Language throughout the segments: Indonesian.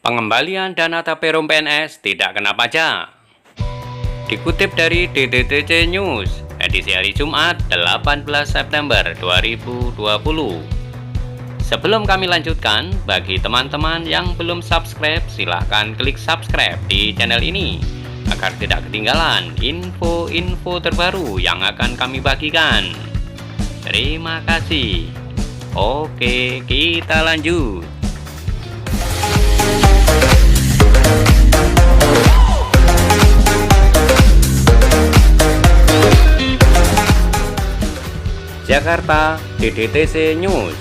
Pengembalian dana Taperum PNS tidak kena pajak. Dikutip dari DDTC News, edisi hari Jumat 18 September 2020. Sebelum kami lanjutkan, bagi teman-teman yang belum subscribe, silahkan klik subscribe di channel ini agar tidak ketinggalan info-info terbaru yang akan kami bagikan. Terima kasih. Oke, kita lanjut. Jakarta, DDTC News.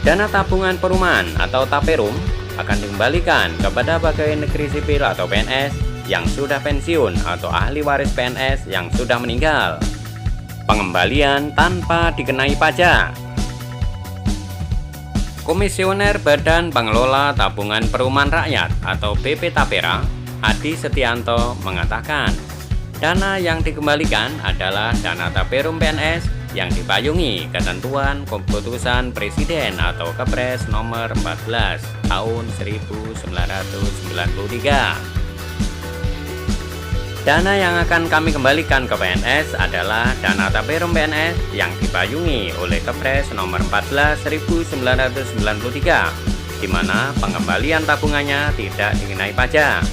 Dana tabungan perumahan atau Taperum akan dikembalikan kepada pegawai negeri sipil atau PNS yang sudah pensiun atau ahli waris PNS yang sudah meninggal. Pengembalian tanpa dikenai pajak. Komisioner Badan Pengelola Tabungan Perumahan Rakyat atau BP Tapera, Adi Setianto mengatakan, dana yang dikembalikan adalah dana Taperum PNS yang dipayungi ketentuan keputusan Presiden atau Kepres nomor 14 tahun 1993. Dana yang akan kami kembalikan ke PNS adalah dana Taperum PNS yang dipayungi oleh Kepres nomor 14 1993, di mana pengembalian tabungannya tidak dikenai pajak,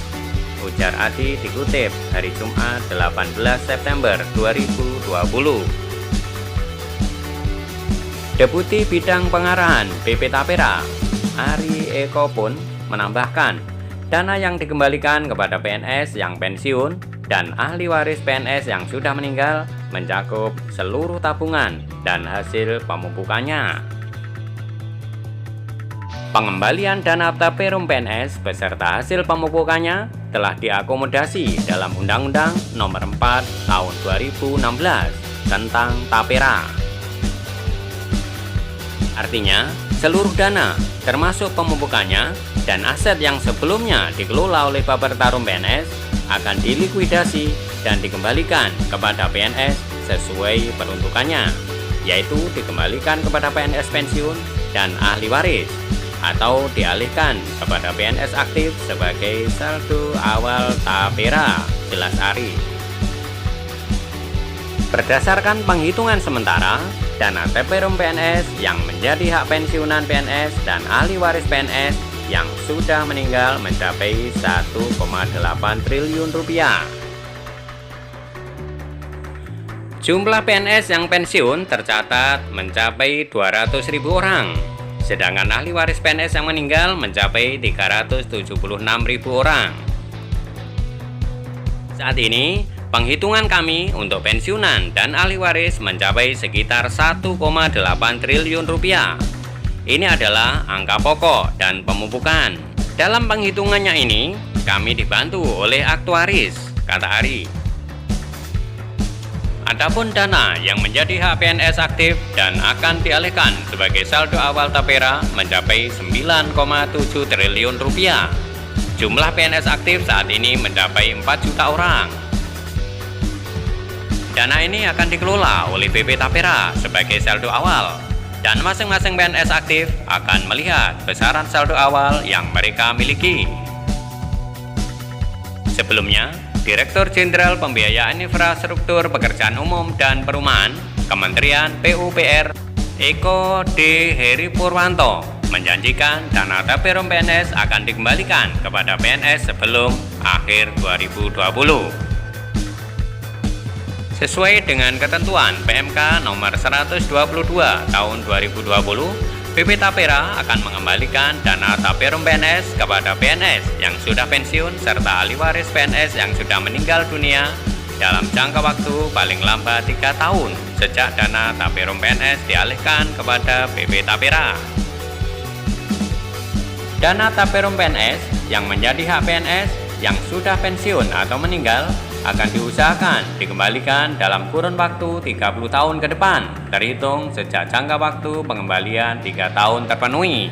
ujar Adi dikutip hari Jumat 18 September 2020. Deputi Bidang Pengarahan BP Tapera, Ari Eko pun menambahkan, dana yang dikembalikan kepada PNS yang pensiun dan ahli waris PNS yang sudah meninggal mencakup seluruh tabungan dan hasil pemupukannya. Pengembalian dana Taperum PNS beserta hasil pemupukannya telah diakomodasi dalam Undang-Undang Nomor 4 Tahun 2016 tentang Tapera. Artinya, seluruh dana, termasuk pemupukannya dan aset yang sebelumnya dikelola oleh Bappertarum PNS akan dilikuidasi dan dikembalikan kepada PNS sesuai peruntukannya, yaitu dikembalikan kepada PNS pensiun dan ahli waris, atau dialihkan kepada PNS aktif sebagai saldo awal Tapera, jelas Ari. Berdasarkan penghitungan sementara, dana Taperum PNS yang menjadi hak pensiunan PNS dan ahli waris PNS yang sudah meninggal mencapai 1,8 triliun rupiah. Jumlah PNS yang pensiun tercatat mencapai 200.000 orang, sedangkan ahli waris PNS yang meninggal mencapai 376.000 orang. Saat ini, penghitungan kami untuk pensiunan dan ahli waris mencapai sekitar 1,8 triliun rupiah. Ini adalah angka pokok dan pemupukan. Dalam penghitungannya ini, kami dibantu oleh aktuaris, kata Ari. Adapun dana yang menjadi hak PNS aktif dan akan dialihkan sebagai saldo awal Tapera mencapai 9,7 triliun rupiah. Jumlah PNS aktif saat ini mencapai 4 juta orang. Dana ini akan dikelola oleh BP Tapera sebagai saldo awal, dan masing-masing PNS aktif akan melihat besaran saldo awal yang mereka miliki. Sebelumnya, Direktur Jenderal Pembiayaan Infrastruktur Pekerjaan Umum dan Perumahan Kementerian PUPR Eko D. Heri Purwanto menjanjikan dana Taperum PNS akan dikembalikan kepada PNS sebelum akhir 2020. Sesuai dengan ketentuan PMK nomor 122 tahun 2020, BP Tapera akan mengembalikan dana Taperum PNS kepada PNS yang sudah pensiun serta ahli waris PNS yang sudah meninggal dunia dalam jangka waktu paling lambat 3 tahun sejak dana Taperum PNS dialihkan kepada BP Tapera. Dana Taperum PNS yang menjadi hak PNS yang sudah pensiun atau meninggal akan diusahakan dikembalikan dalam kurun waktu 30 tahun ke depan, terhitung sejak jangka waktu pengembalian 3 tahun terpenuhi.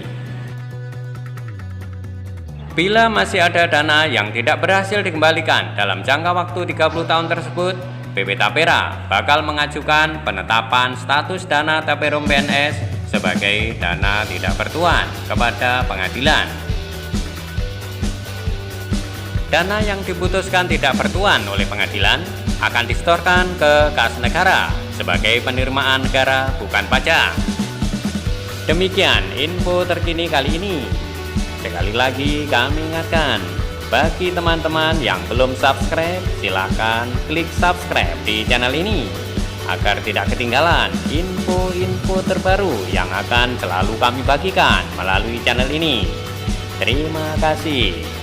Bila masih ada dana yang tidak berhasil dikembalikan dalam jangka waktu 30 tahun tersebut, BP Tapera bakal mengajukan penetapan status dana Taperum PNS sebagai dana tidak bertuan kepada pengadilan. Dana yang diputuskan tidak bertuan oleh pengadilan akan disetorkan ke kas negara sebagai penerimaan negara bukan pajak. Demikian info terkini kali ini. Sekali lagi kami ingatkan, bagi teman-teman yang belum subscribe, silahkan klik subscribe di channel ini agar tidak ketinggalan info-info terbaru yang akan selalu kami bagikan melalui channel ini. Terima kasih.